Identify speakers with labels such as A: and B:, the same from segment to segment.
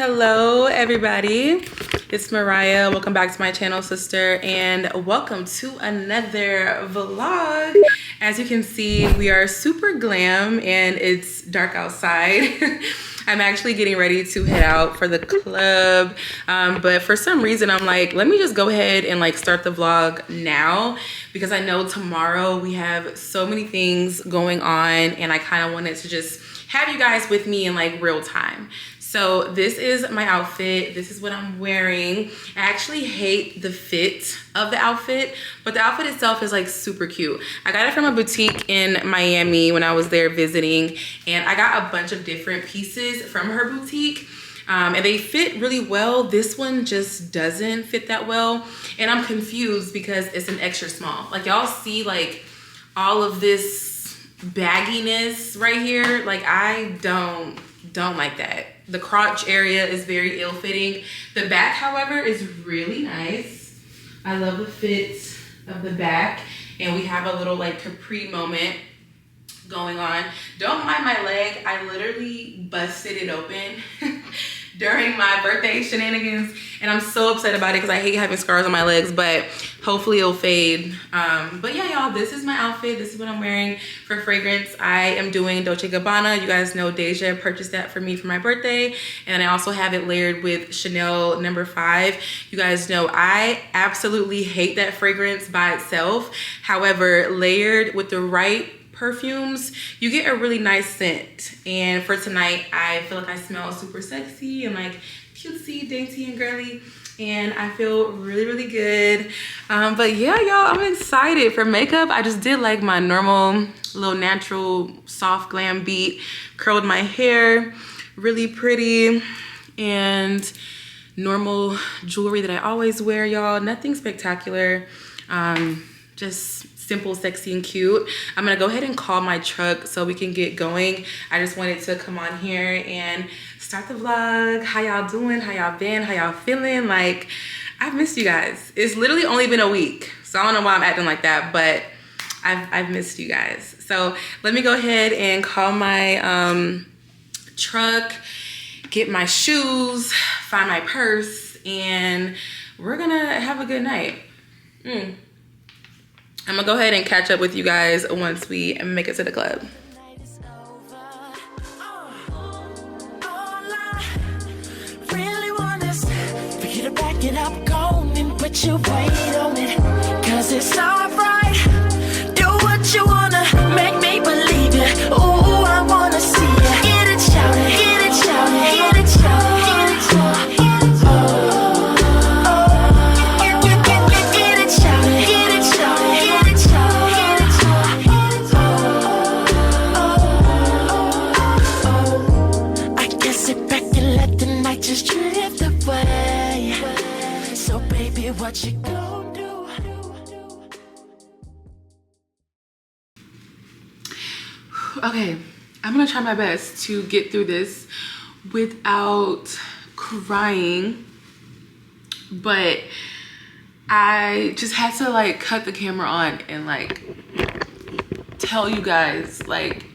A: Hello everybody, it's Mariah. Welcome back to my channel, sister, and welcome to another vlog. As you can see, we are super glam and it's dark outside. I'm actually getting ready to head out for the club, but for some reason I'm like, let me just go ahead and like start the vlog now, because I know tomorrow we have so many things going on and I kind of wanted to just have you guys with me in like real time. So this is my outfit. This is what I'm wearing. I actually hate the fit of the outfit, but the outfit itself is like super cute. I got it from a boutique in Miami when I was there visiting, and I got a bunch of different pieces from her boutique. And they fit really well. This one just doesn't fit that well. And I'm confused because it's an extra small. Like y'all see like all of this bagginess right here. Like I don't like that. The crotch area is very ill-fitting. The back, however, is really nice. I love the fit of the back. And we have a little like capri moment going on. Don't mind my leg. I literally busted it open during my birthday shenanigans, and I'm so upset about it because I hate having scars on my legs, but hopefully it'll fade. But yeah, y'all, this is my outfit. This is what I'm wearing. For fragrance, I am doing Dolce & Gabbana. You guys know Deja purchased that for me for my birthday, and I also have it layered with Chanel No. 5. You guys know I absolutely hate that fragrance by itself. However, layered with the right perfumes, you get a really nice scent. And for tonight, I feel like I smell super sexy and like cutesy, dainty, and girly, and I feel really good. But yeah, y'all, I'm excited for makeup. I just did like my normal little natural soft glam beat, curled my hair really pretty, and normal jewelry that I always wear, y'all. Nothing spectacular, just simple, sexy, and cute. I'm gonna go ahead and call my truck so we can get going. I just wanted to come on here and start the vlog. How y'all doing? How y'all been? How y'all feeling? Like, I've missed you guys. It's literally only been a week, so I don't know why I'm acting like that, but I've missed you guys. So let me go ahead and call my truck, get my shoes, find my purse, and we're gonna have a good night. I'm gonna go ahead and catch up with you guys once we make it to the club.
B: Get up, go and put your weight on it, 'cause it's alright. Do what you wanna, make me believe it. Ooh, I wanna see it. Get it, shout it, get it, shout it, get it, shout it, get it, shout it, get it, oh, oh, get it, shout it, get it, shout it, get it, shout it, get it, shout it, oh. I guess sit back and let the night just drift away. So baby, what you gonna do?
A: Okay, I'm gonna try my best to get through this without crying, but I just had to like cut the camera on and like tell you guys, like,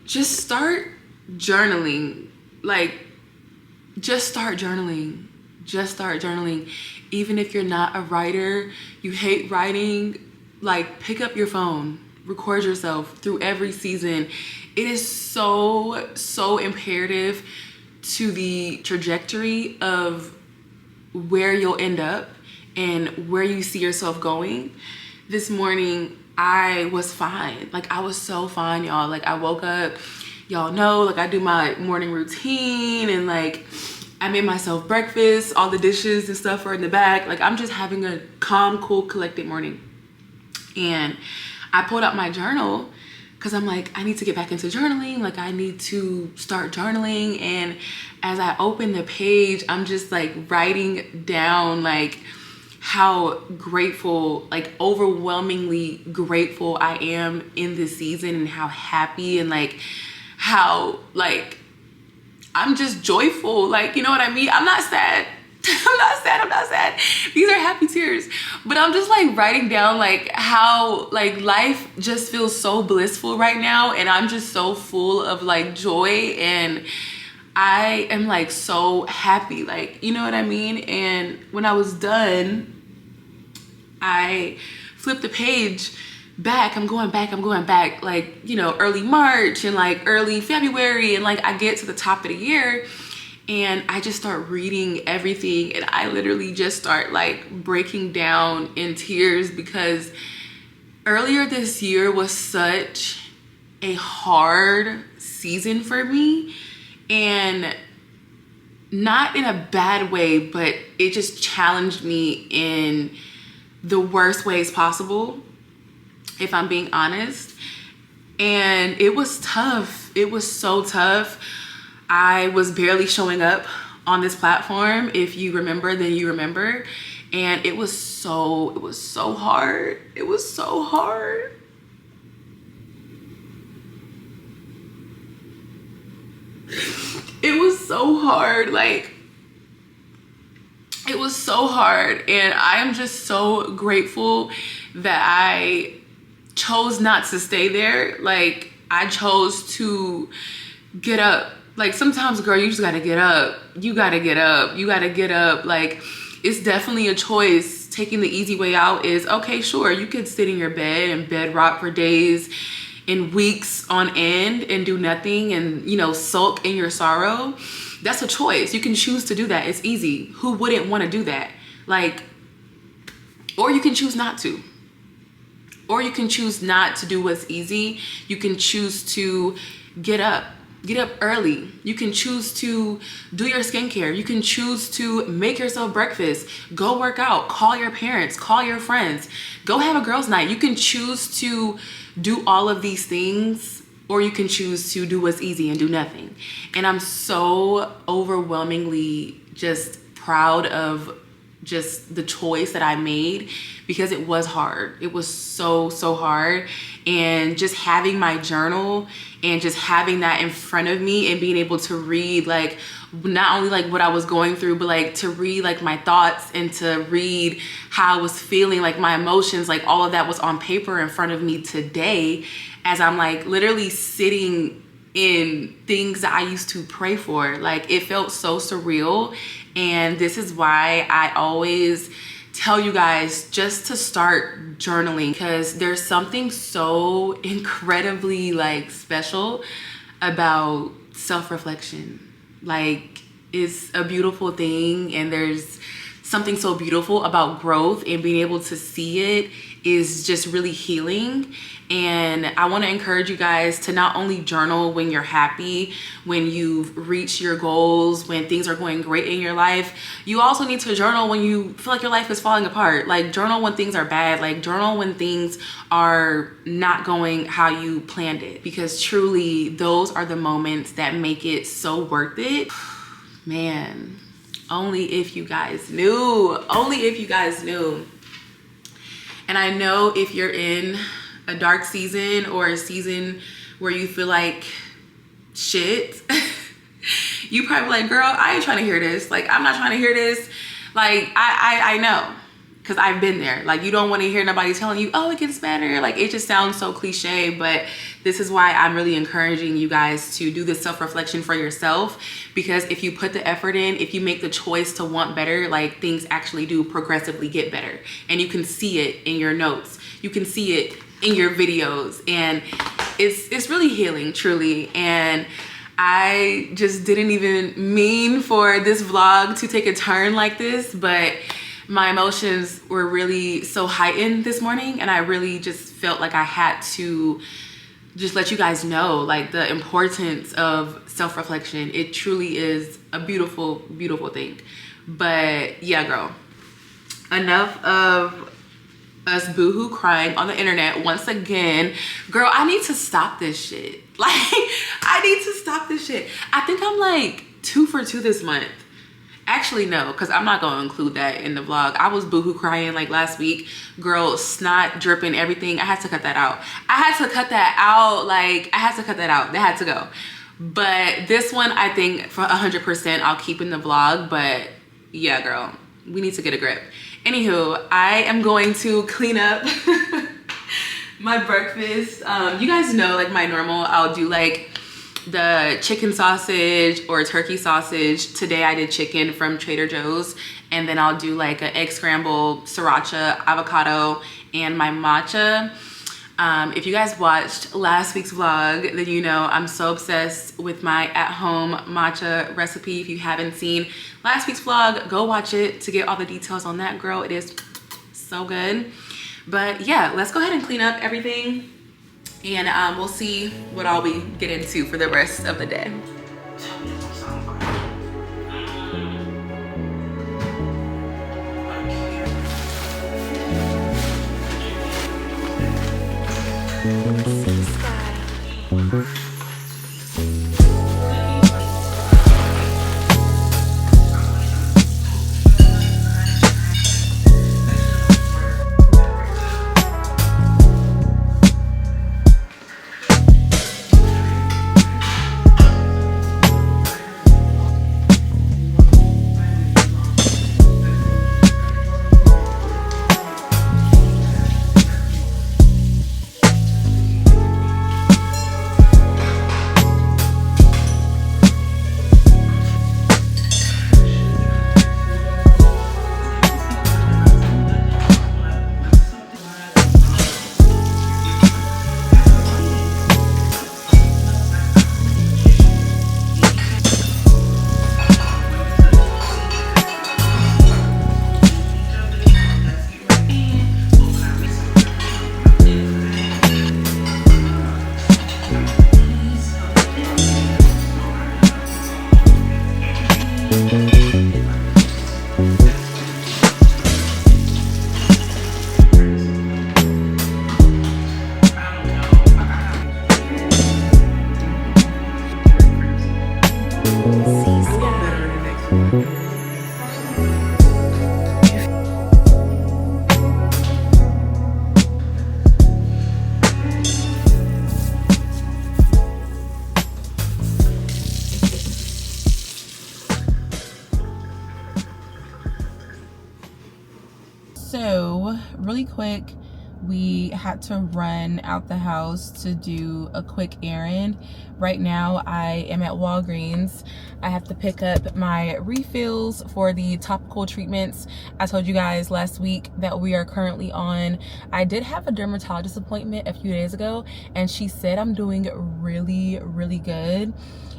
A: just start journaling. Like, just start journaling. Just start journaling. Even if you're not a writer, you hate writing, like, pick up your phone, record yourself through every season. It is so imperative to the trajectory of where you'll end up and where you see yourself going. This morning, I was fine. Like, I was so fine, y'all. Like, I woke up, y'all know, like, I do my morning routine, and like, I made myself breakfast, all the dishes and stuff are in the back. Like, I'm just having a calm, cool, collected morning. And I pulled out my journal because I'm like, I need to get back into journaling. Like, I need to start journaling. And as I open the page, I'm just like writing down like how grateful, like overwhelmingly grateful I am in this season, and how happy, and like how like I'm just joyful. Like, you know what I mean? I'm not sad. I'm not sad. These are happy tears. But I'm just like writing down like how like life just feels so blissful right now, and I'm just so full of like joy, and I am like so happy, like, you know what I mean? And when I was done, I flipped the page back. I'm going back, like, you know, early March and like early February. And like, I get to the top of the year and I just start reading everything. And I literally just start like breaking down in tears, because earlier this year was such a hard season for me. And not in a bad way, but it just challenged me in the worst ways possible, if I'm being honest. And it was tough. It was so tough. I was barely showing up on this platform. If you remember, then you remember. And it was so hard. It was so hard. It was so hard. Like, it was so hard. And I am just so grateful that I chose not to stay there. Like, I chose to get up. Like, sometimes, girl, you just gotta get up. You gotta get up. You gotta get up. Like, it's definitely a choice. Taking the easy way out is, okay, sure, you could sit in your bed and bed rot for days and weeks on end and do nothing and, you know, sulk in your sorrow. That's a choice. You can choose to do that. It's easy. Who wouldn't want to do that? Like, or you can choose not to. Or you can choose not to do what's easy. You can choose to get up. Get up early. You can choose to do your skincare. You can choose to make yourself breakfast. Go work out. Call your parents. Call your friends. Go have a girls' night. You can choose to do all of these things, or you can choose to do what's easy and do nothing. And I'm so overwhelmingly just proud of just the choice that I made, because it was hard. It was so hard. And just having my journal and just having that in front of me and being able to read, like, not only like what I was going through, but like to read like my thoughts and to read how I was feeling, like my emotions, like all of that was on paper in front of me today, as I'm like literally sitting in things that I used to pray for. Like, it felt so surreal. And this is why I always tell you guys just to start journaling, because there's something so incredibly like special about self-reflection. Like, it's a beautiful thing, and there's something so beautiful about growth, and being able to see it is just really healing. And I want to encourage you guys to not only journal when you're happy, when you've reached your goals, when things are going great in your life. You also need to journal when you feel like your life is falling apart. Like, journal when things are bad. Like, journal when things are not going how you planned it, because truly those are the moments that make it so worth it. Man, only if you guys knew. Only if you guys knew. And I know if you're in a dark season or a season where you feel like shit, you probably like, girl, I ain't trying to hear this. Like, I'm not trying to hear this. Like, I know, because I've been there. Like, you don't want to hear nobody telling you, oh, it gets better. Like, it just sounds so cliche, but this is why I'm really encouraging you guys to do this self-reflection for yourself, because if you put the effort in, if you make the choice to want better, like, things actually do progressively get better. And you can see it in your notes. You can see it in your videos, and it's really healing, truly. And I just didn't even mean for this vlog to take a turn like this, but my emotions were really so heightened this morning, and I really just felt like I had to just let you guys know, like, the importance of self-reflection. It truly is a beautiful, beautiful thing. But yeah, girl, enough of us boohoo crying on the internet once again. Girl, I need to stop this shit. Like, I need to stop this shit. I think I'm like 2 for 2 this month. Actually, no, because I'm not going to include that in the vlog. I was boohoo crying like last week. Girl, snot dripping, everything. I had to cut that out. I had to cut that out. Like, I had to cut that out. That had to go. But this one, I think for 100% I'll keep in the vlog. But yeah, girl, we need to get a grip. Anywho, I am going to clean up my breakfast. You guys know, like, my normal, I'll do like the chicken sausage or turkey sausage. Today I did chicken from Trader Joe's, and then I'll do like an egg scramble, sriracha, avocado, and my matcha. If you guys watched last week's vlog, then you know I'm so obsessed with my at-home matcha recipe. If you haven't seen last week's vlog, go watch it to get all the details on that, girl. It is so good. But yeah, let's go ahead and clean up everything, and we'll see what all we get into for the rest of the day. So really quick, we had to run out the house to do a quick errand. Right now I am at Walgreens. I have to pick up my refills for the topical treatments I told you guys last week that we are currently on. I did have a dermatologist appointment a few days ago, and she said I'm doing really good.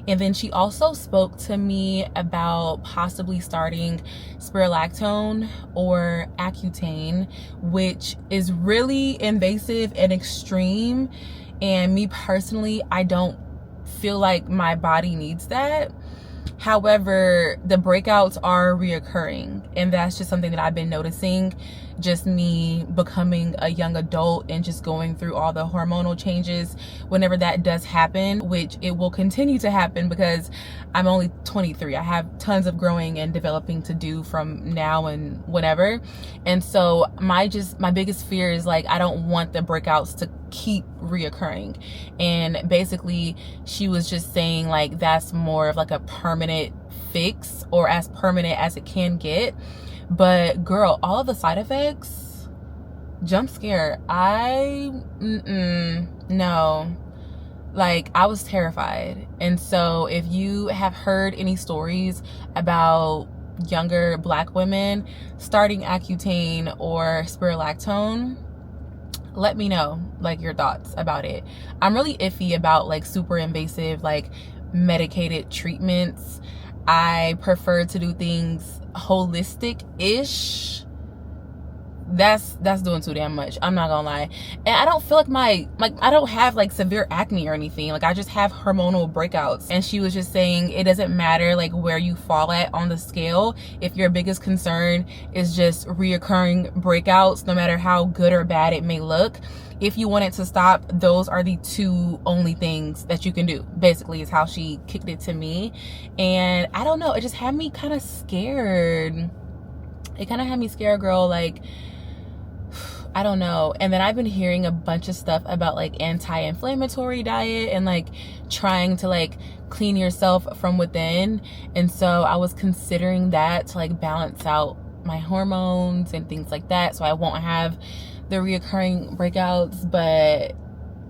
A: And then she also spoke to me about possibly starting spironolactone or Accutane, which is really invasive and extreme. And me personally, I don't feel like my body needs that. However, the breakouts are reoccurring, and that's just something that I've been noticing, just me becoming a young adult and just going through all the hormonal changes. Whenever that does happen, which it will continue to happen because I'm only 23, I have tons of growing and developing to do from now and whenever. And so my biggest fear is like, I don't want the breakouts to keep reoccurring. And basically she was just saying like that's more of like a permanent fix, or as permanent as it can get. But girl, all of the side effects, jump scare, no, like I was terrified. And so if you have heard any stories about younger Black women starting Accutane or spironolactone, let me know like your thoughts about it. I'm really iffy about like super invasive like medicated treatments. I prefer to do things holistic-ish. That's doing too damn much, I'm not gonna lie. And I don't feel like I don't have like severe acne or anything. Like I just have hormonal breakouts. And she was just saying it doesn't matter like where you fall at on the scale. If your biggest concern is just reoccurring breakouts, no matter how good or bad it may look, if you want it to stop, those are the two only things that you can do, basically, is how she kicked it to me. And I don't know, it just had me kind of scared. It kind of had me scared, girl. Like, I don't know. And then I've been hearing a bunch of stuff about like anti-inflammatory diet and like trying to like clean yourself from within. And so I was considering that to like balance out my hormones and things like that, so I won't have the reoccurring breakouts. But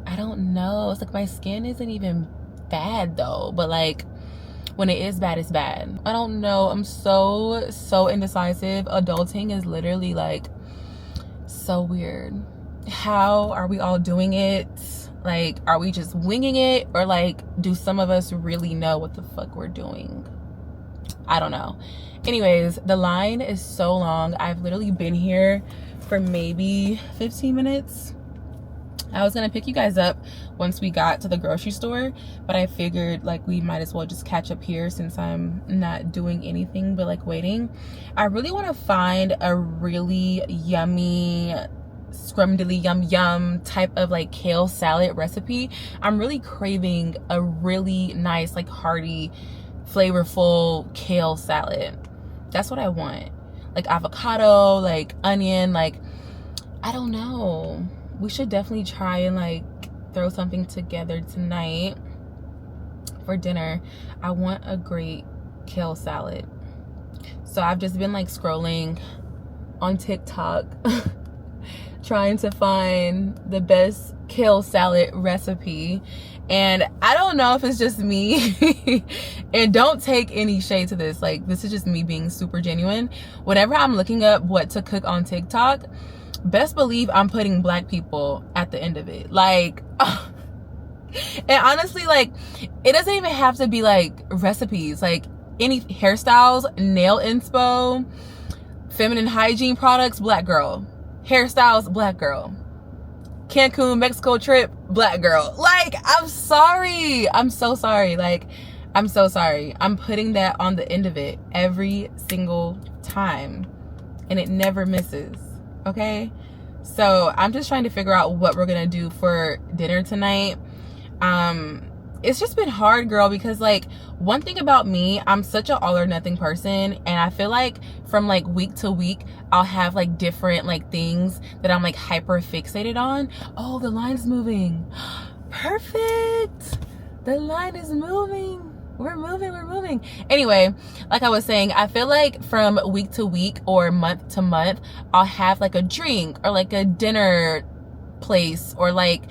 A: I don't know, it's like my skin isn't even bad though, but like when it is bad, it's bad. I don't know. I'm so indecisive. Adulting is literally like so weird. How are we all doing it? Like, are we just winging it, or like do some of us really know what the fuck we're doing? I don't know. Anyways, the line is so long. I've literally been here for maybe 15 minutes. I was gonna pick you guys up once we got to the grocery store, but I figured like we might as well just catch up here since I'm not doing anything but like waiting. I really want to find a really yummy scrumdiddly yum type of like kale salad recipe. I'm really craving a really nice, like hearty, flavorful kale salad. That's what I want. Like avocado, like onion, like I don't know. We should definitely try and like throw something together tonight for dinner. I want a great kale salad. So I've just been like scrolling on TikTok trying to find the best kale salad recipe, and I don't know if it's just me and don't take any shade to this, like this is just me being super genuine. Whenever I'm looking up what to cook on TikTok, best believe I'm putting black people at the end of it. Like and honestly, like it doesn't even have to be like recipes, like any hairstyles, nail inspo, feminine hygiene products, black girl. Hairstyles, black girl. Cancun, Mexico trip, black girl. Like, I'm sorry. I'm so sorry. Like, I'm so sorry. I'm putting that on the end of it every single time, and it never misses. Okay? So I'm just trying to figure out what we're gonna do for dinner tonight. It's just been hard, girl, because like one thing about me, I'm such an all or nothing person, and I feel like from like week to week I'll have like different like things that I'm like hyper fixated on. Oh, the line's moving. Perfect. The line is moving. We're moving. Anyway, like I was saying, I feel like from week to week or month to month I'll have like a drink or like a dinner place or like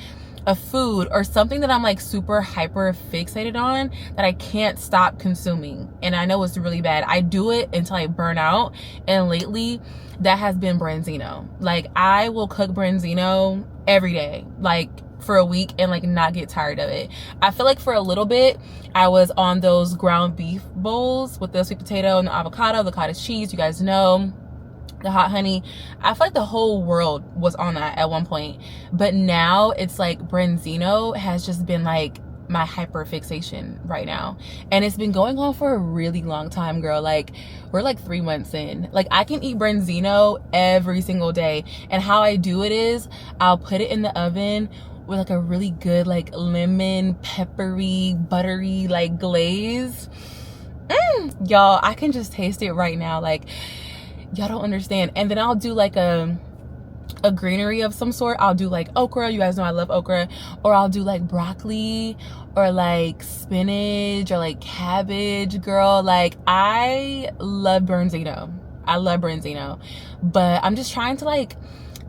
A: a food or something that I'm like super hyper fixated on that I can't stop consuming. And I know it's really bad. I do it until I burn out, and lately that has been branzino. Like I will cook branzino every day, like for a week, and like not get tired of it. I feel like for a little bit I was on those ground beef bowls with the sweet potato and the avocado, the cottage cheese, you guys know, the hot honey. I feel like the whole world was on that at one point, but now it's like branzino has just been like my hyper fixation right now, and it's been going on for a really long time, girl. Like we're like 3 months in. Like I can eat branzino every single day, and how I do it is I'll put it in the oven with like a really good like lemon peppery buttery like glaze. Y'all, I can just taste it right now. Like y'all don't understand. And then I'll do like a greenery of some sort. I'll do like okra, you guys know I love okra, or I'll do like broccoli or like spinach or like cabbage, girl. Like I love branzino. But I'm just trying to like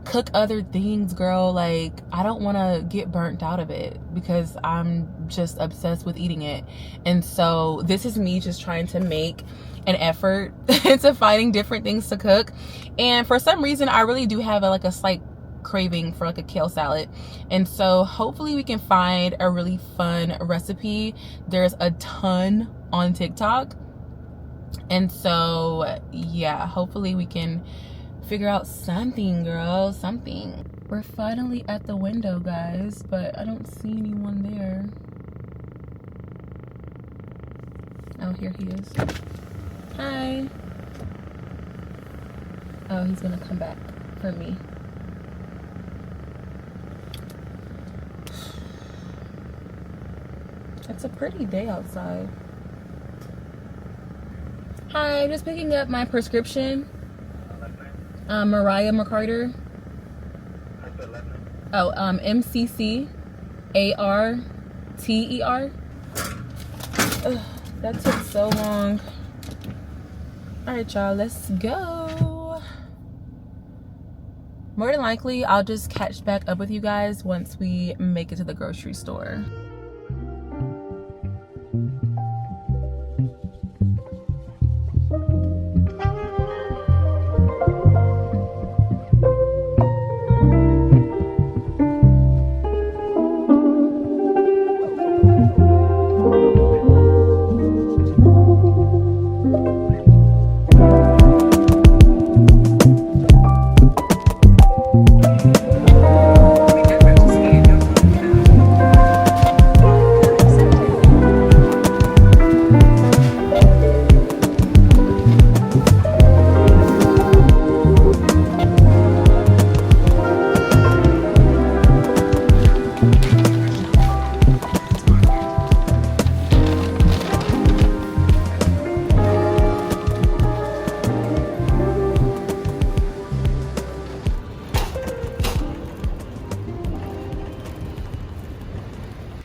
A: cook other things, girl. Like I don't want to get burnt out of it because I'm just obsessed with eating it. And so this is me just trying to make an effort into finding different things to cook. And for some reason I really do have like a slight craving for like a kale salad, and so hopefully we can find a really fun recipe. There's a ton on TikTok, and so yeah, hopefully we can figure out something, girl, something. We're finally at the window, guys, but I don't see anyone there. Oh, here he is. Hi. Oh, he's gonna come back for me. It's a pretty day outside. Hi, just picking up my prescription. Mariah McCarter. Oh, MCCARTER. Ugh, that took so long. All right, y'all, let's go. More than likely, I'll just catch back up with you guys once we make it to the grocery store.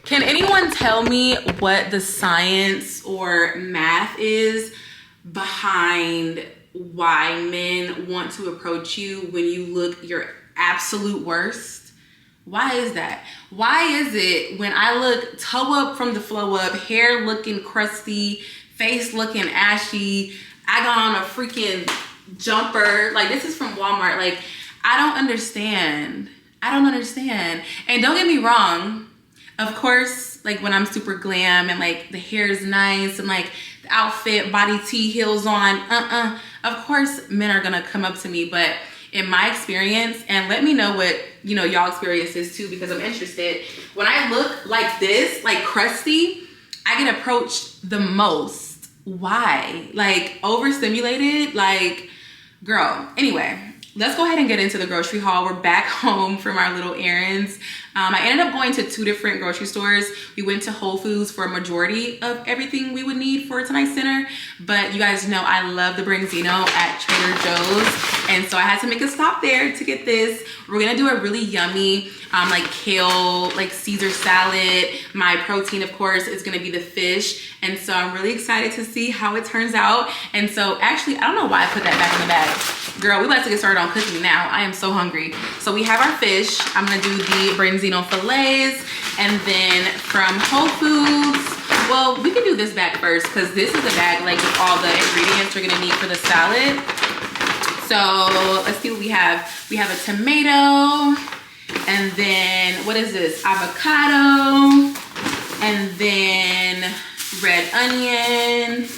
A: Can anyone tell me what the science or math is behind why men want to approach you when you look your absolute worst? Why is that? Why is it when I look toe up from the flow up, hair looking crusty, face looking ashy, I got on a freaking jumper, like this is from Walmart, like I don't understand. And don't get me wrong, of course, like when I'm super glam and like the hair is nice and like the outfit, body tee, heels on, of course men are gonna come up to me. But in my experience, and let me know what, you know, y'all experience is too, because I'm interested. When I look like this, like crusty, I get approached the most. Why? Like overstimulated, like girl. Anyway, let's go ahead and get into the grocery haul. We're back home from our little errands. I ended up going to 2 different grocery stores. We went to Whole Foods for a majority of everything we would need for tonight's dinner. But you guys know I love the Branzino at Trader Joe's. And so I had to make a stop there to get this. We're gonna do a really yummy like kale, like Caesar salad. My protein, of course, is gonna be the fish. And so I'm really excited to see how it turns out. And so actually, I don't know why I put that back in the bag. Girl, we about to get started on cooking now. I am so hungry. So we have our fish. I'm gonna do the Branzino fillets. And then from Whole Foods, well, we can do this bag first because this is a bag like with all the ingredients we're gonna need for the salad. So let's see what we have. We have a tomato, and then what is this? Avocado, and then red onion,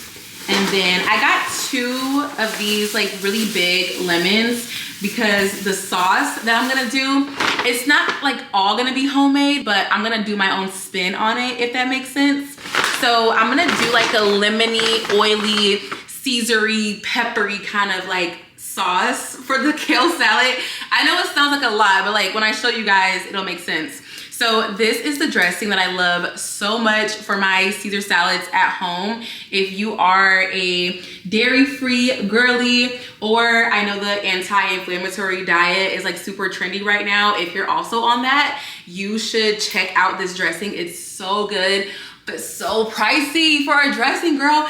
A: and then I got 2 of these like really big lemons because the sauce that I'm gonna do, it's not like all gonna be homemade, but I'm gonna do my own spin on it, if that makes sense. So I'm gonna do like a lemony, oily, Caesar-y, peppery kind of like sauce for the kale salad. I know it sounds like a lot, but like when I show you guys, it'll make sense. So this is the dressing that I love so much for my Caesar salads at home. If you are a dairy-free girly, or I know the anti-inflammatory diet is like super trendy right now. If you're also on that, you should check out this dressing. It's so good, but so pricey for a dressing, girl.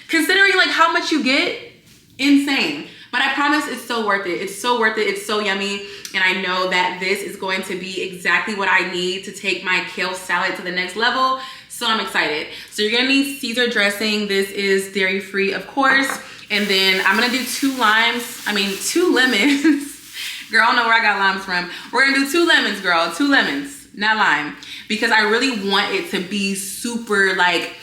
A: Considering like how much you get, insane. But I promise it's so worth it. It's so worth it. It's so yummy. And I know that this is going to be exactly what I need to take my kale salad to the next level. So I'm excited. So you're gonna need Caesar dressing. This is dairy-free, of course. And then I'm gonna do 2 lemons. Girl, I don't know where I got limes from. We're gonna do 2 lemons, girl. 2 lemons, not lime. Because I really want it to be super like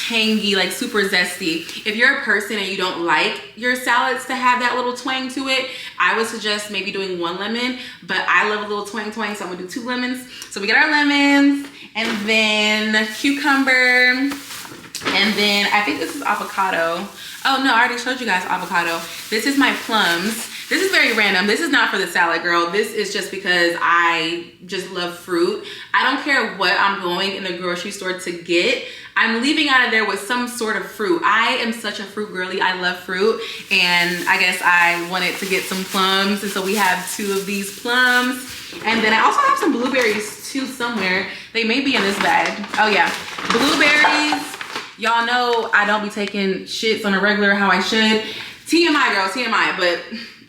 A: tangy, like super zesty. If you're a person and you don't like your salads to have that little twang to it, I would suggest maybe doing 1 lemon, but I love a little twang, so I'm gonna do 2 lemons. So we get our lemons, and then cucumber, and then I think this is avocado. Oh no, I already showed you guys avocado. This is my plums. This is very random. This is not for the salad, girl. This is just because I just love fruit. I don't care what I'm going in the grocery store to get. I'm leaving out of there with some sort of fruit. I am such a fruit girly. I love fruit. And I guess I wanted to get some plums. And so we have 2 of these plums. And then I also have some blueberries too somewhere. They may be in this bag. Oh yeah, blueberries. Y'all know I don't be taking shits on a regular how I should. TMI, girl, TMI, but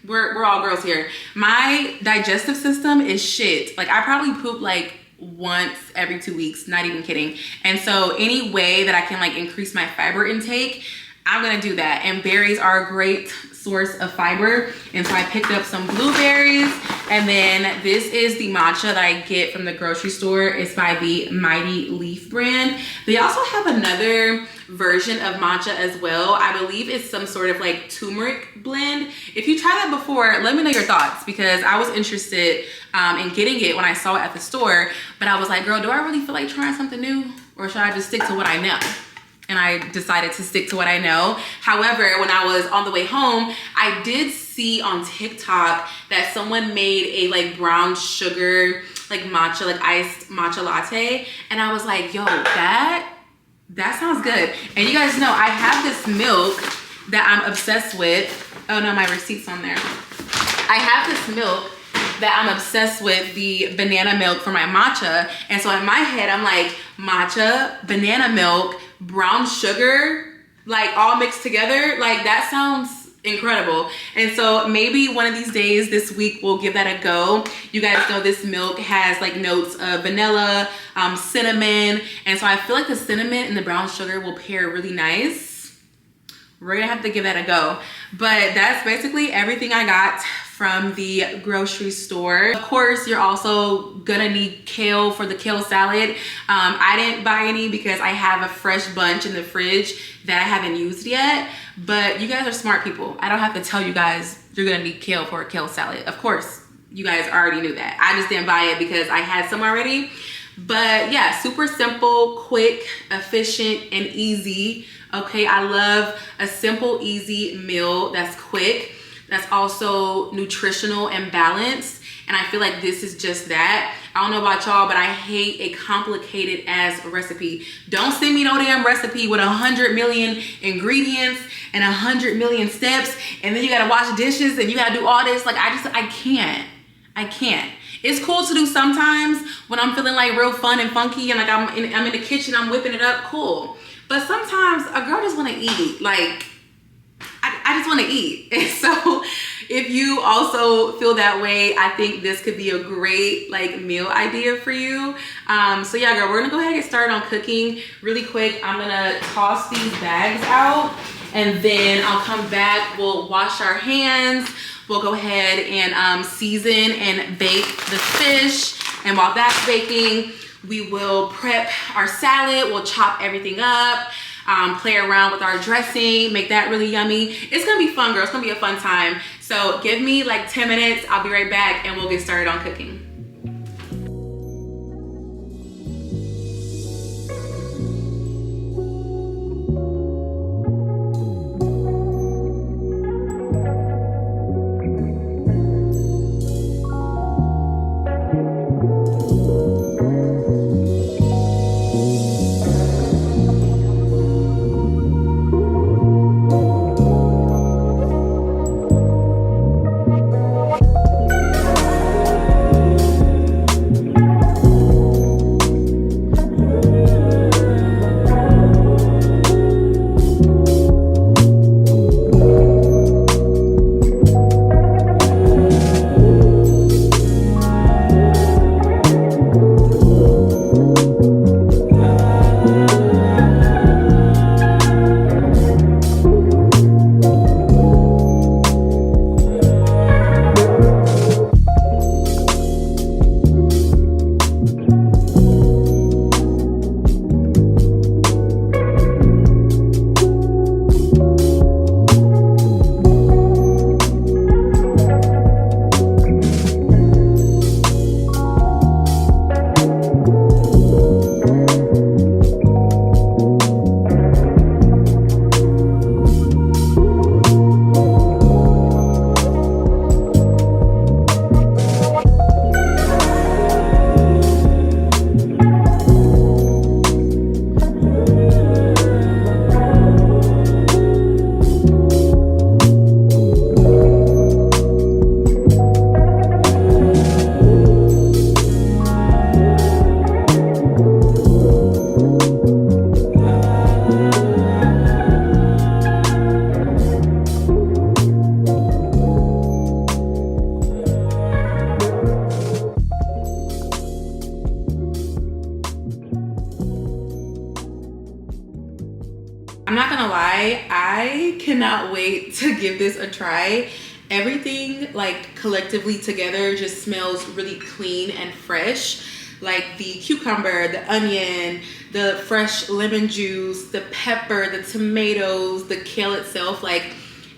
A: we're all girls here. My digestive system is shit. Like I probably poop like once every 2 weeks, not even kidding. And so any way that I can like increase my fiber intake, I'm gonna do that. And berries are a great source of fiber. And so I picked up some blueberries. And then this is the matcha that I get from the grocery store. It's by the Mighty Leaf brand. They also have another version of matcha as well. I believe it's some sort of like turmeric blend. If you try that before, let me know your thoughts, because I was interested in getting it when I saw it at the store. But I was like, girl, do I really feel like trying something new, or should I just stick to what I know? And I decided to stick to what I know. However, when I was on the way home, I did see on TikTok that someone made a like brown sugar, like matcha, like iced matcha latte. And I was like, yo, that sounds good. And you guys know I have this milk that I'm obsessed with. Oh no, my receipt's on there. I have this milk that I'm obsessed with the banana milk for my matcha. And so in my head, I'm like, matcha, banana milk, brown sugar, like all mixed together. Like that sounds incredible. And so maybe one of these days this week we'll give that a go. You guys know this milk has like notes of vanilla, cinnamon. And so I feel like the cinnamon and the brown sugar will pair really nice. We're gonna have to give that a go. But that's basically everything I got from the grocery store. Of course, you're also gonna need kale for the kale salad. I didn't buy any because I have a fresh bunch in the fridge that I haven't used yet, but you guys are smart people. I don't have to tell you guys you're gonna need kale for a kale salad. Of course, you guys already knew that. I just didn't buy it because I had some already. But yeah, super simple, quick, efficient, and easy. Okay, I love a simple, easy meal that's quick, that's also nutritional and balanced. And I feel like this is just that. I don't know about y'all, but I hate a complicated ass recipe. Don't send me no damn recipe with 100 million ingredients and 100 million steps, and then you gotta wash dishes and you gotta do all this. Like I can't. It's cool to do sometimes when I'm feeling like real fun and funky and like I'm in the kitchen, I'm whipping it up, cool. But sometimes a girl just wanna eat. Like, I just want to eat. And so if you also feel that way, I think this could be a great like meal idea for you. So yeah, girl, we're gonna go ahead and get started on cooking really quick. I'm gonna toss these bags out and then I'll come back. We'll wash our hands. We'll go ahead and season and bake the fish. And while that's baking, we will prep our salad. We'll chop everything up. Play around with our dressing, make that really yummy. It's gonna be fun, girl. It's gonna be a fun time. So give me like 10 minutes. I'll be right back and we'll get started on cooking. I'm not gonna lie, I cannot wait to give this a try. Everything like collectively together just smells really clean and fresh. Like the cucumber, the onion, the fresh lemon juice, the pepper, the tomatoes, the kale itself, like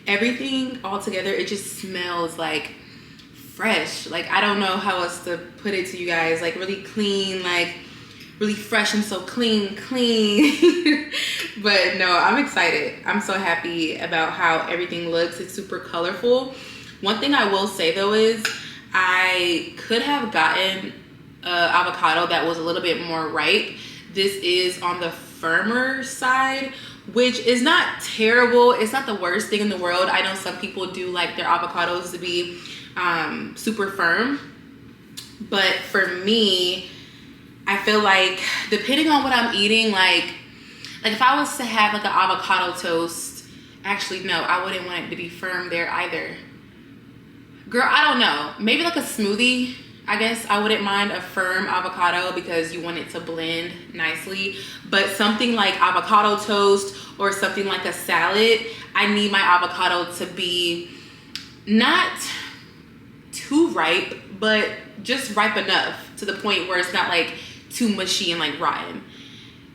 A: everything all together, it just smells like fresh. Like I don't know how else to put it to you guys. Like really clean, like really fresh and so clean. But no, I'm excited. I'm so happy about how everything looks. It's super colorful. One thing I will say though is I could have gotten avocado that was a little bit more ripe. This is on the firmer side, which is not terrible. It's not the worst thing in the world. I know some people do like their avocados to be super firm. But for me, I feel like depending on what I'm eating, like if I was to have like an avocado toast, actually no, I wouldn't want it to be firm there either. Girl, I don't know. Maybe like a smoothie. I guess I wouldn't mind a firm avocado because you want it to blend nicely. But something like avocado toast or something like a salad, I need my avocado to be not too ripe, but just ripe enough to the point where it's not like too mushy and like rotten.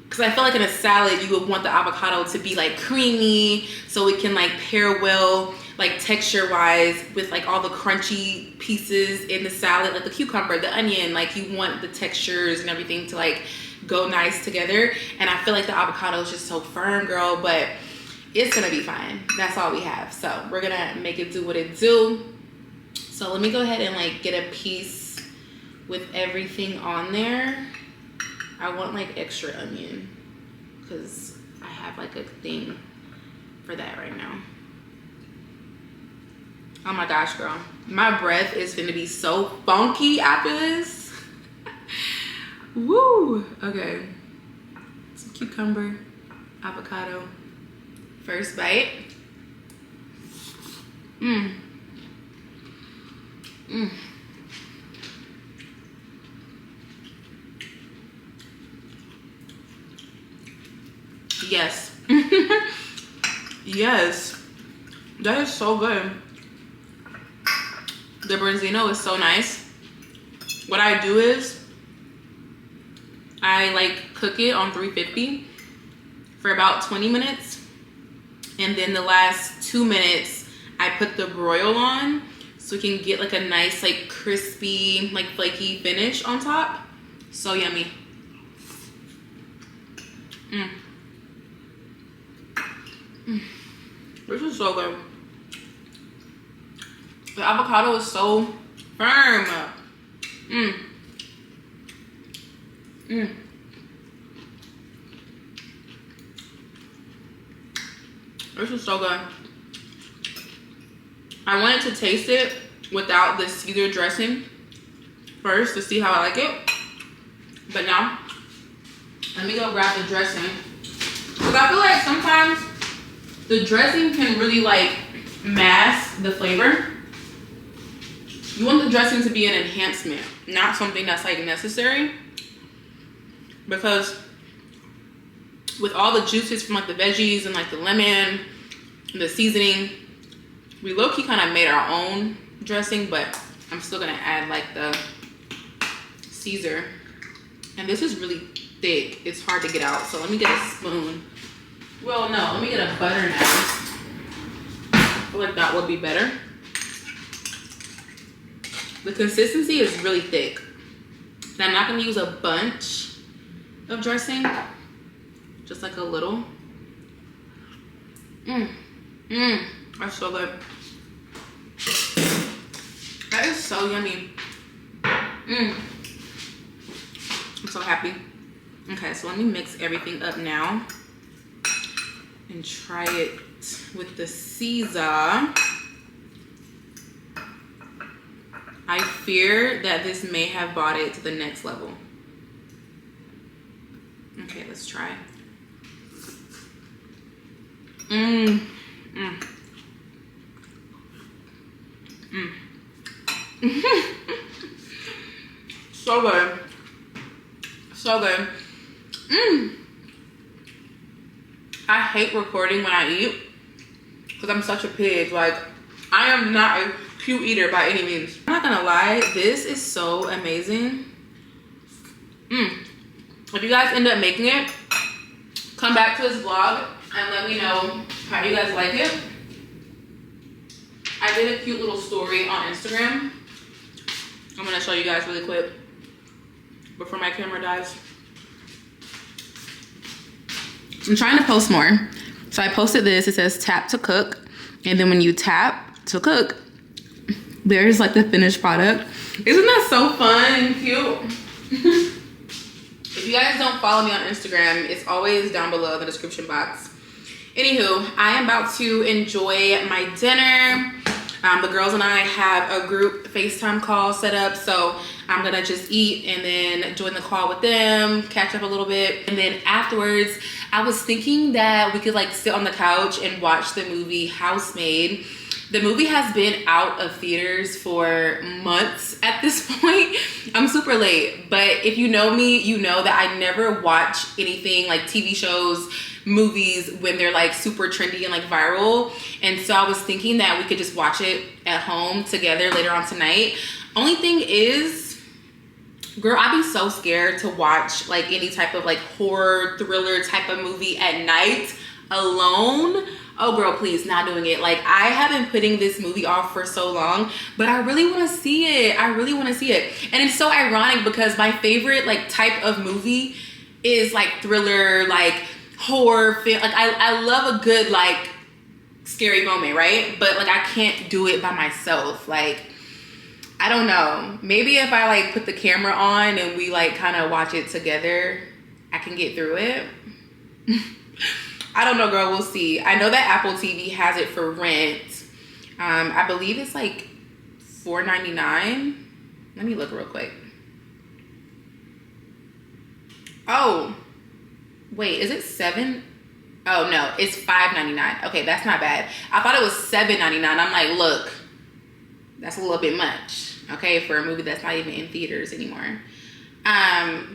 A: Because I feel like in a salad, you would want the avocado to be like creamy so it can like pair well, like texture wise, with like all the crunchy pieces in the salad, like the cucumber, the onion. Like you want the textures and everything to like go nice together. And I feel like the avocado is just so firm, girl, but it's gonna be fine. That's all we have. So we're gonna make it do what it do. So let me go ahead and like get a piece with everything on there. I want like extra onion because I have like a thing for that right now. Oh my gosh, girl. My breath is gonna be so funky after this. Woo! Okay. Some cucumber, avocado. First bite. Mmm. Mmm. Yes. Yes. That is so good. The branzino is so nice. What I do is I like cook it on 350 for about 20 minutes. And then the last 2 minutes, I put the broil on so we can get like a nice, like crispy, like flaky finish on top. So yummy. Mmm. This is so good. The avocado is so firm. Mmm. Mmm. This is so good. I wanted to taste it without the Caesar dressing first to see how I like it. But now, let me go grab the dressing. Because I feel like sometimes the dressing can really like mask the flavor. You want the dressing to be an enhancement, not something that's like necessary. Because with all the juices from like the veggies and like the lemon and the seasoning, we low-key kind of made our own dressing, but I'm still gonna add like the Caesar. And this is really thick. It's hard to get out. So let me get a spoon. Well, no, let me get a butter knife. I feel like that would be better. The consistency is really thick. And I'm not gonna use a bunch of dressing, just like a little. That's so good. That is so yummy. I'm so happy. Okay, so let me mix everything up now and try it with the Caesar. I fear that this may have brought it to the next level. Okay, let's try. So good. So good. I hate recording when I eat because I'm such a pig. Like, I am not a cute eater by any means. I'm not gonna lie, this is so amazing. If you guys end up making it, come back to this vlog and let me know how you guys like it. I did a cute little story on Instagram. I'm gonna show you guys really quick before my camera dies. I'm trying to post more. So I posted this, it says tap to cook. And then when you tap to cook, there's like the finished product. Isn't that so fun and cute? If you guys don't follow me on Instagram, it's always down below in the description box. Anywho, I am about to enjoy my dinner. The girls and I have a group FaceTime call set up, so I'm gonna just eat and then join the call with them, catch up a little bit, and then afterwards, I was thinking that we could like sit on the couch and watch the movie Housemaid. The movie has been out of theaters for months at this point. I'm super late, but if you know me, you know that I never watch anything like TV shows, movies when they're like super trendy and like viral. And so I was thinking that we could just watch it at home together later on tonight. Only thing is, girl, I'd be so scared to watch like any type of like horror thriller type of movie at night alone. Oh girl, please, not doing it. Like, I have been putting this movie off for so long, but I really want to see it. I really want to see it. And it's so ironic because my favorite like type of movie is like thriller, like horror film. Like I love a good like scary moment, right? But like I can't do it by myself. Like, I don't know. Maybe if I like put the camera on and we like kind of watch it together, I can get through it. I don't know, girl. We'll see. I know that Apple TV has it for rent. I believe it's like $4.99. Let me look real quick. Oh, wait. Is it $7? Oh no, it's $5.99. Okay, that's not bad. I thought it was $7.99. I'm like, look, that's a little bit much. Okay, for a movie that's not even in theaters anymore.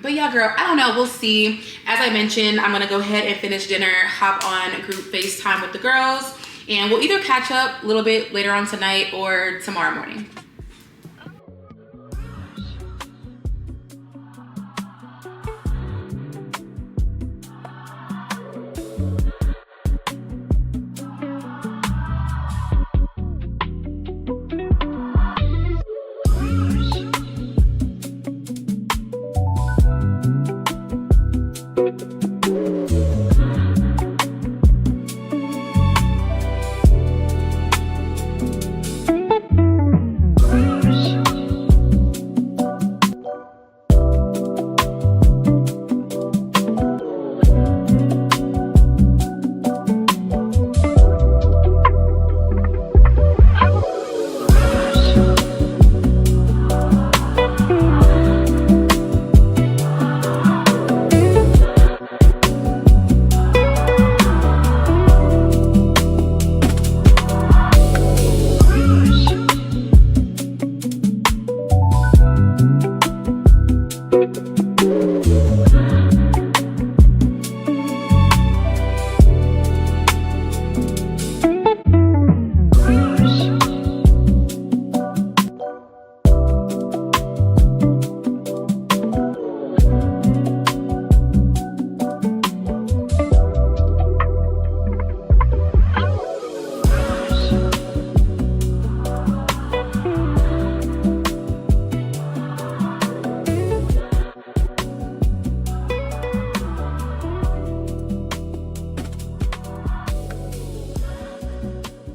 A: But yeah, girl, I don't know. We'll see. As I mentioned, I'm gonna go ahead and finish dinner, hop on group FaceTime with the girls, and we'll either catch up a little bit later on tonight or tomorrow morning.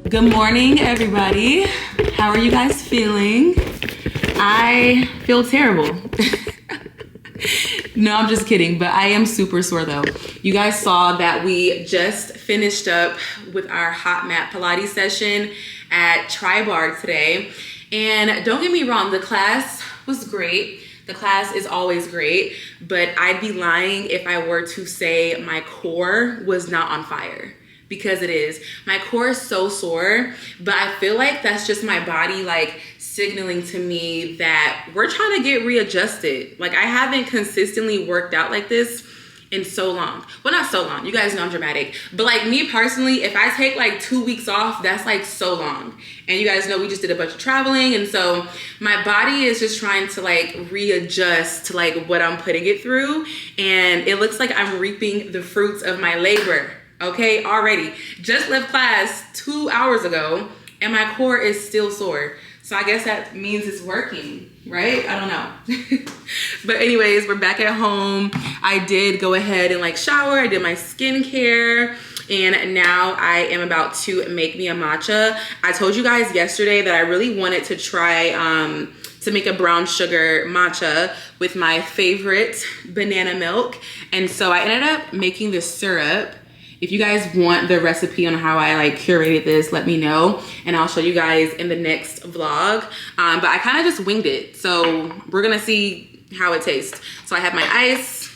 A: Good morning, everybody. How are you guys feeling? I feel terrible. No, I'm just kidding, but I am super sore though. You guys saw that we just finished up with our hot mat Pilates session at Tri-Bar today. And don't get me wrong, the class was great. The class is always great, but I'd be lying if I were to say my core was not on fire. Because it is. My core is so sore, but I feel like that's just my body like signaling to me that we're trying to get readjusted. Like, I haven't consistently worked out like this in so long. Well, not so long. You guys know I'm dramatic. But like me personally, if I take like 2 weeks off, that's like so long. And you guys know we just did a bunch of traveling. And so my body is just trying to like readjust to like what I'm putting it through. And it looks like I'm reaping the fruits of my labor. Okay, already. Just left class 2 hours ago and my core is still sore. So I guess that means it's working, right? I don't know. But anyways, we're back at home. I did go ahead and like shower. I did my skincare. And now I am about to make me a matcha. I told you guys yesterday that I really wanted to try to make a brown sugar matcha with my favorite banana milk. And so I ended up making this syrup. If you guys want the recipe on how I like curated this, let me know and I'll show you guys in the next vlog. But I kind of just winged it. So we're gonna see how it tastes. So I have my ice.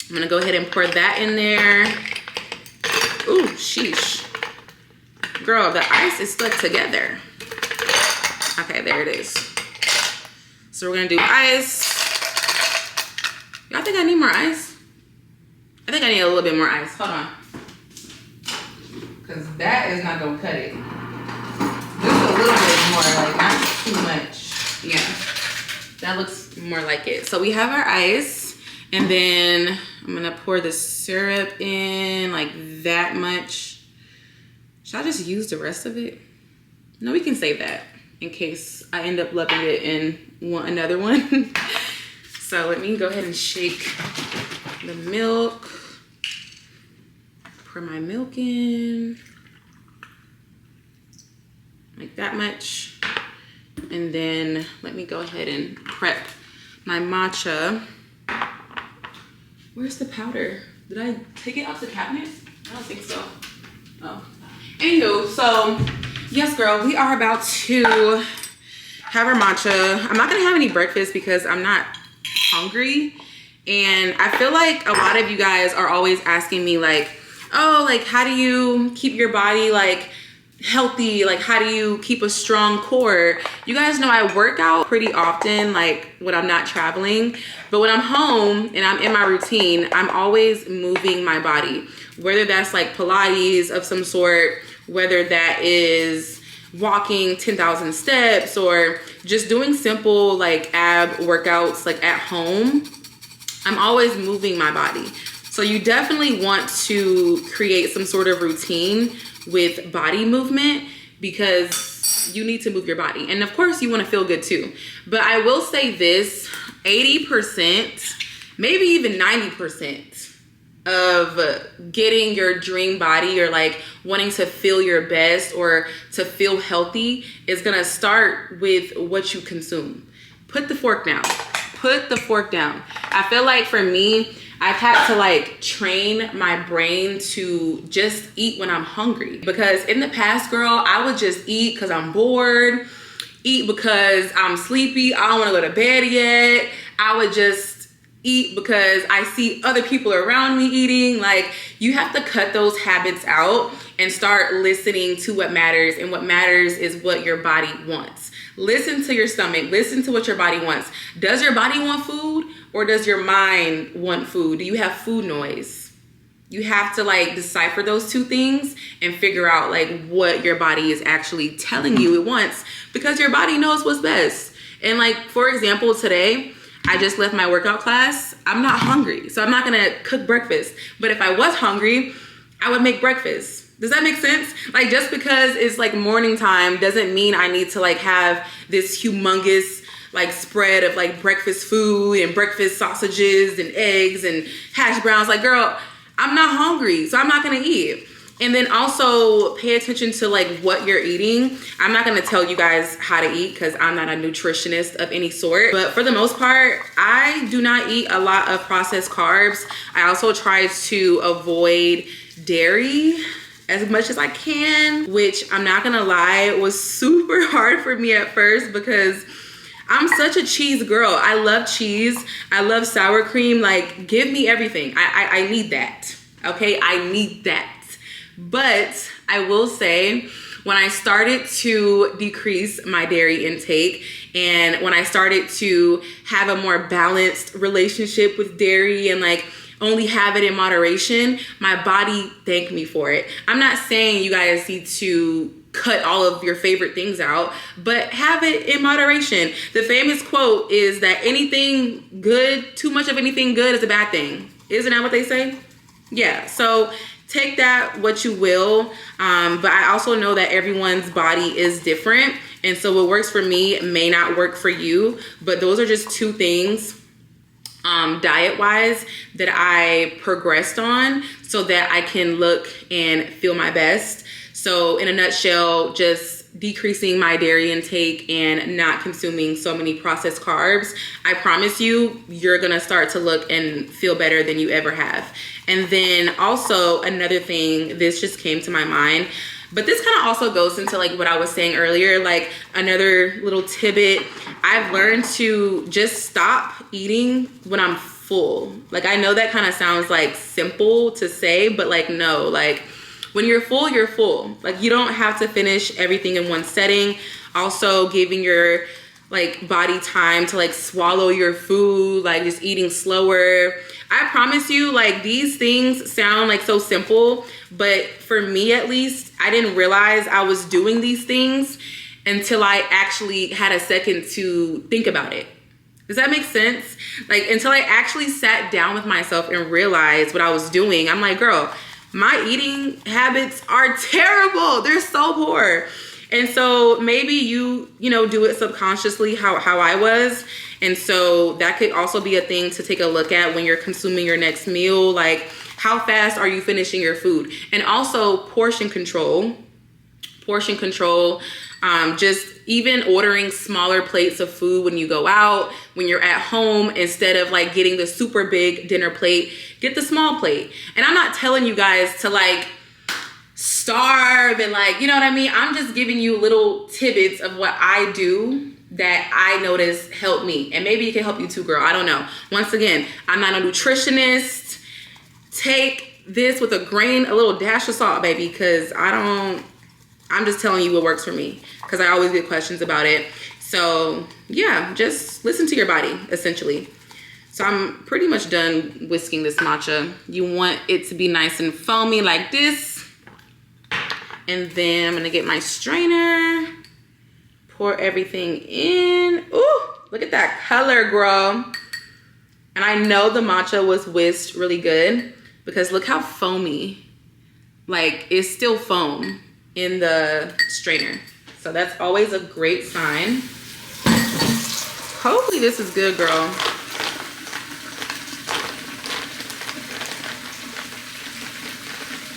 A: I'm gonna go ahead and pour that in there. Ooh, sheesh. Girl, the ice is stuck together. Okay, there it is. So we're gonna do ice. Y'all think I need more ice? I think I need a little bit more ice. Hold on. Because that is not gonna cut it. Just a little bit more, like not too much. Yeah, that looks more like it. So we have our ice, and then I'm gonna pour the syrup in like that much. Should I just use the rest of it? No, we can save that in case I end up loving it and want another one. So let me go ahead and shake the milk. Pour my milk in. Like that much. And then let me go ahead and prep my matcha. Where's the powder? Did I take it off the cabinet? I don't think so. Oh. Anywho, so yes, girl, we are about to have our matcha. I'm not gonna have any breakfast because I'm not hungry. And I feel like a lot of you guys are always asking me like, oh, like how do you keep your body like healthy? Like how do you keep a strong core? You guys know I work out pretty often, like when I'm not traveling. But when I'm home and I'm in my routine, I'm always moving my body. Whether that's like Pilates of some sort, whether that is walking 10,000 steps or just doing simple like ab workouts like at home, I'm always moving my body. So you definitely want to create some sort of routine with body movement because you need to move your body. And of course you want to feel good too. But I will say this, 80%, maybe even 90% of getting your dream body or like wanting to feel your best or to feel healthy is gonna start with what you consume. Put the fork down. Put the fork down. I feel like for me, I've had to like train my brain to just eat when I'm hungry. Because in the past, girl, I would just eat because I'm bored, eat because I'm sleepy, I don't wanna go to bed yet. I would just eat because I see other people around me eating. Like you have to cut those habits out and start listening to what matters. And what matters is what your body wants. Listen to your stomach, listen to what your body wants. Does your body want food or does your mind want food? Do you have food noise? You have to like decipher those two things and figure out like what your body is actually telling you it wants, because your body knows what's best. And like, for example, today, I just left my workout class. I'm not hungry, so I'm not gonna cook breakfast. But if I was hungry, I would make breakfast. Does that make sense? Like just because it's like morning time doesn't mean I need to like have this humongous like spread of like breakfast food and breakfast sausages and eggs and hash browns. Like girl, I'm not hungry, so I'm not gonna eat. And then also pay attention to like what you're eating. I'm not gonna tell you guys how to eat because I'm not a nutritionist of any sort. But for the most part, I do not eat a lot of processed carbs. I also try to avoid dairy as much as I can, which I'm not gonna lie, was super hard for me at first because I'm such a cheese girl. I love cheese. I love sour cream. Like give me everything. I need that, okay? I need that. But I will say, when I started to decrease my dairy intake and when I started to have a more balanced relationship with dairy and like only have it in moderation, my body thanked me for it. I'm not saying you guys need to cut all of your favorite things out, but have it in moderation. The famous quote is that anything good, too much of anything good is a bad thing. Isn't that what they say? Yeah, so take that what you will, but I also know that everyone's body is different, and so what works for me may not work for you. But those are just two things diet wise that I progressed on so that I can look and feel my best. So in a nutshell, just just decreasing my dairy intake and not consuming so many processed carbs, I promise you, you're gonna start to look and feel better than you ever have. And then also another thing, this just came to my mind, but this kind of also goes into like what I was saying earlier, like another little tidbit. I've learned to just stop eating when I'm full. Like, I know that kind of sounds like simple to say, but like, no, like when you're full, you're full. Like, you don't have to finish everything in one setting. Also giving your like body time to like swallow your food, like just eating slower. I promise you, like, these things sound like so simple, but for me at least, I didn't realize I was doing these things until I actually had a second to think about it. Does that make sense? Like, until I actually sat down with myself and realized what I was doing, I'm like, girl, my eating habits are terrible. They're so poor. And so maybe you know, do it subconsciously how I was. And so that could also be a thing to take a look at when you're consuming your next meal. Like, how fast are you finishing your food? And also portion control. Just even ordering smaller plates of food when you go out, when you're at home, instead of like getting the super big dinner plate, get the small plate. And I'm not telling you guys to like starve and like, you know what I mean? I'm just giving you little tidbits of what I do that I notice help me. And maybe it can help you too, girl. I don't know. Once again, I'm not a nutritionist. Take this with a little dash of salt, baby, because I'm just telling you what works for me, because I always get questions about it. So yeah, just listen to your body, essentially. So I'm pretty much done whisking this matcha. You want it to be nice and foamy like this. And then I'm gonna get my strainer, pour everything in. Ooh, look at that color, girl. And I know the matcha was whisked really good because look how foamy. Like, it's still foam in the strainer. So that's always a great sign. Hopefully this is good, girl.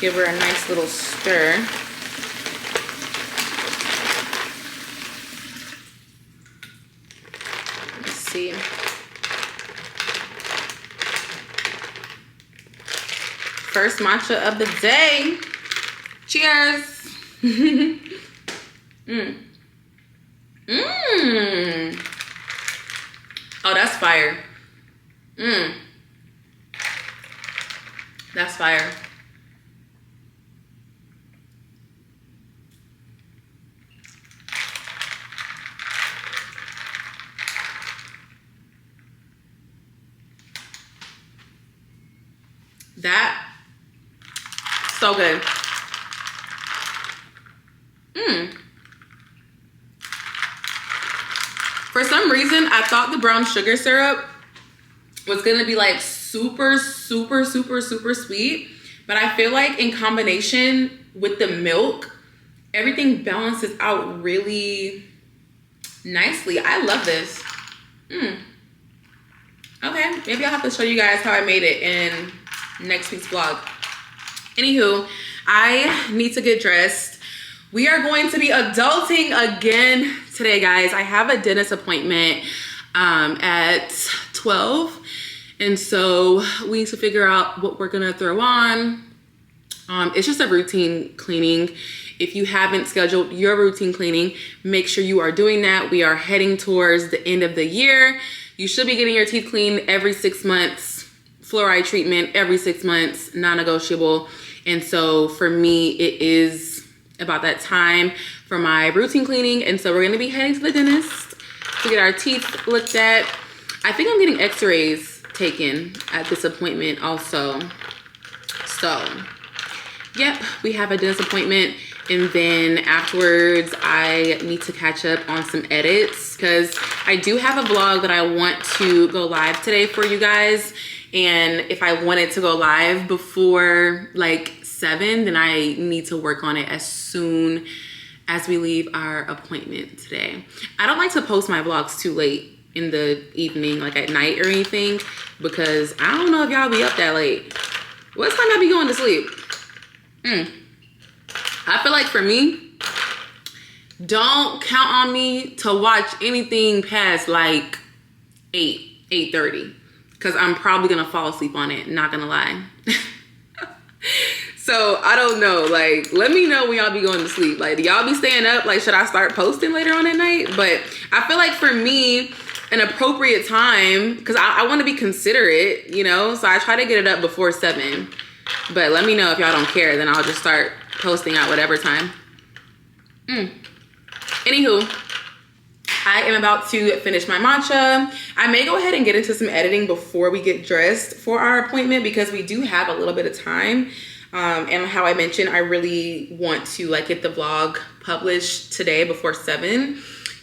A: Give her a nice little stir. Let's see. First matcha of the day. Cheers. Oh, that's fire. That's fire. That, so good. For some reason, I thought the brown sugar syrup was gonna be like super, super, super, super sweet. But I feel like in combination with the milk, everything balances out really nicely. I love this. Okay, maybe I'll have to show you guys how I made it in next week's vlog. Anywho, I need to get dressed. We are going to be adulting again today, guys. I have a dentist appointment at 12. And so we need to figure out what we're gonna throw on. It's just a routine cleaning. If you haven't scheduled your routine cleaning, make sure you are doing that. We are heading towards the end of the year. You should be getting your teeth cleaned every 6 months. Fluoride treatment every 6 months, non-negotiable. And so for me, it is about that time for my routine cleaning. And so we're gonna be heading to the dentist to get our teeth looked at. I think I'm getting x-rays taken at this appointment also. So, yep, we have a dentist appointment. And then afterwards, I need to catch up on some edits because I do have a vlog that I want to go live today for you guys. And if I wanted to go live before like 7, then I need to work on it as soon as we leave our appointment today. I don't like to post my vlogs too late in the evening, like at night or anything, because I don't know if y'all be up that late. What time I be going to sleep? I feel like for me, don't count on me to watch anything past like 8:30, because I'm probably gonna fall asleep on it, not gonna lie. So I don't know, like, let me know when y'all be going to sleep. Like, do y'all be staying up? Like, should I start posting later on at night? But I feel like for me, an appropriate time, because I want to be considerate, you know, so I try to get it up before 7. But let me know if y'all don't care, then I'll just start posting at whatever time. Anywho, I am about to finish my matcha. I may go ahead and get into some editing before we get dressed for our appointment, because we do have a little bit of time. And how I mentioned, I really want to like get the vlog published today before 7.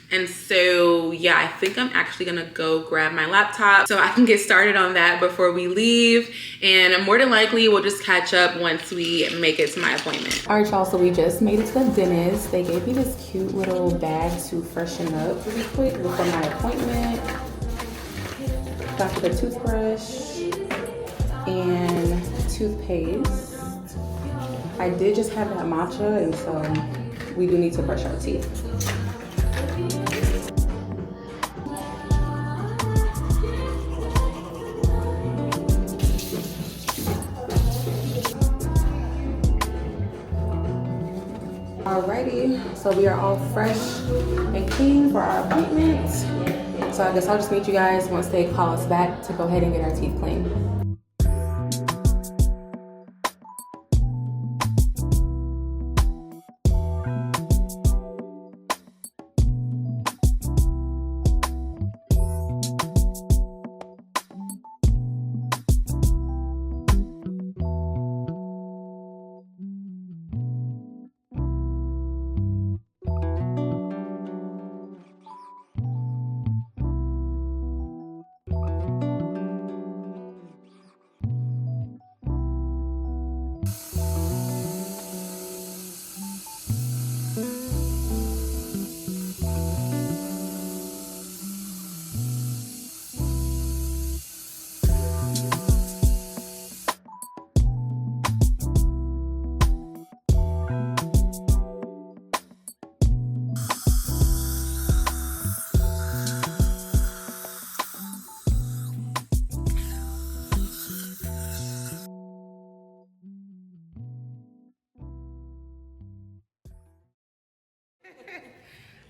A: And so, yeah, I think I'm actually gonna go grab my laptop so I can get started on that before we leave. And more than likely, we'll just catch up once we make it to my appointment. All right, y'all, so we just made it to the dentist. They gave me this cute little bag to freshen up really quick before my appointment. Got the toothbrush and toothpaste. I did just have that matcha, and so we do need to brush our teeth. Alrighty, so we are all fresh and clean for our appointment. So I guess I'll just meet you guys once they call us back to go ahead and get our teeth cleaned.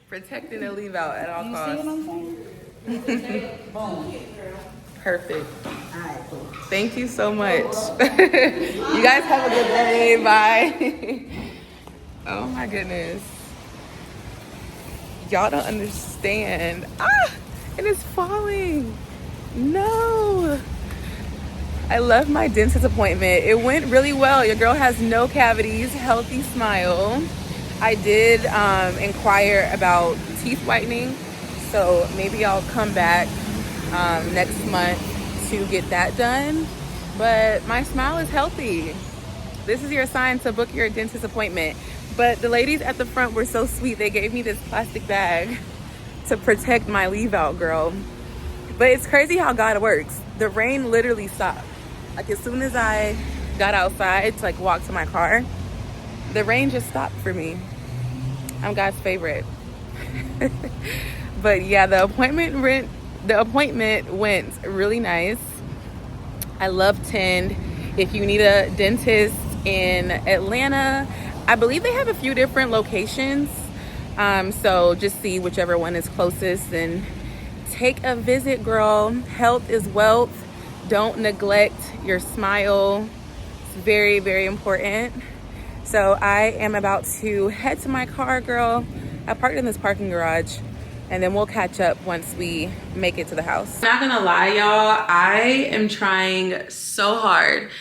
A: Protecting the leave out at all costs.
C: See what I'm saying? Boom.
A: Perfect.
C: All right, cool.
A: Thank you so much. You guys have a good day. Bye. Oh my goodness. Y'all don't understand. Ah, it is falling. No. I love my dentist appointment. It went really well. Your girl has no cavities, healthy smile. I did inquire about teeth whitening, so maybe I'll come back next month to get that done. But my smile is healthy. This is your sign to book your dentist appointment. But the ladies at the front were so sweet. They gave me this plastic bag to protect my leave out, girl. But it's crazy how God works. The rain literally stopped. Like, as soon as I got outside to like walk to my car, the rain just stopped for me. I'm God's favorite. But yeah, the appointment went really nice. I love Tend. If you need a dentist in Atlanta, I believe they have a few different locations. So just see whichever one is closest and take a visit, girl. Health is wealth. Don't neglect your smile. It's very, very important. So I am about to head to my car, girl. I parked in this parking garage, and then we'll catch up once we make it to the house. I'm not gonna lie, y'all. I am trying so hard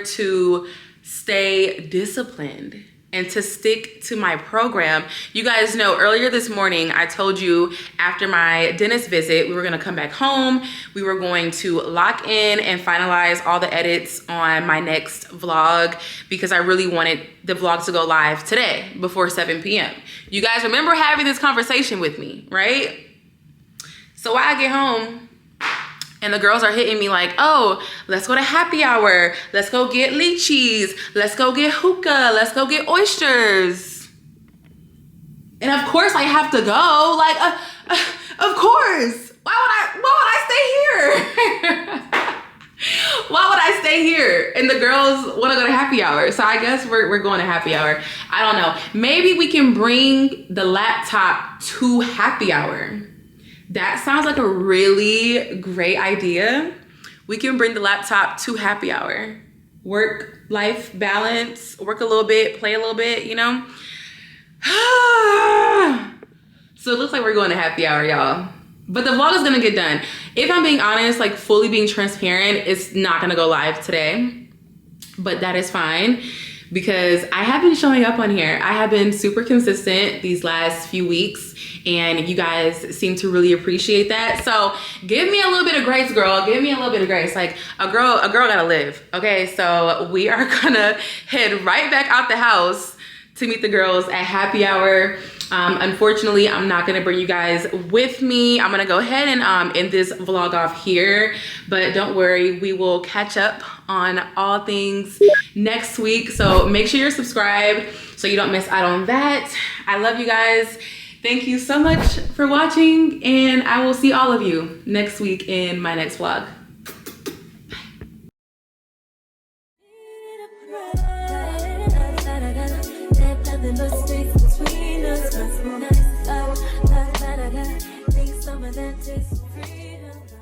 A: to stay disciplined and to stick to my program. You guys know earlier this morning, I told you after my dentist visit, we were gonna come back home. We were going to lock in and finalize all the edits on my next vlog because I really wanted the vlog to go live today before 7 p.m. You guys remember having this conversation with me, right? So while I get home, and the girls are hitting me like, oh, let's go to happy hour. Let's go get lychees. Let's go get hookah. Let's go get oysters. And of course I have to go. Like, of course. Why would I stay here? Why would I stay here? And the girls want to go to happy hour. So I guess we're going to happy hour. I don't know. Maybe we can bring the laptop to happy hour. That sounds like a really great idea. We can bring the laptop to happy hour. Work-life balance, work a little bit, play a little bit, you know? So it looks like we're going to happy hour, y'all. But the vlog is gonna get done. If I'm being honest, like fully being transparent, it's not gonna go live today. But that is fine because I have been showing up on here. I have been super consistent these last few weeks and you guys seem to really appreciate that. So give me a little bit of grace, girl. Give me a little bit of grace. Like a girl gotta live, okay? So we are gonna head right back out the house to meet the girls at happy hour. Unfortunately, I'm not gonna bring you guys with me. I'm gonna go ahead and end this vlog off here, but don't worry, we will catch up on all things next week. So make sure you're subscribed so you don't miss out on that. I love you guys. Thank you so much for watching, and I will see all of you next week in my next vlog.
B: Think some of that is freedom.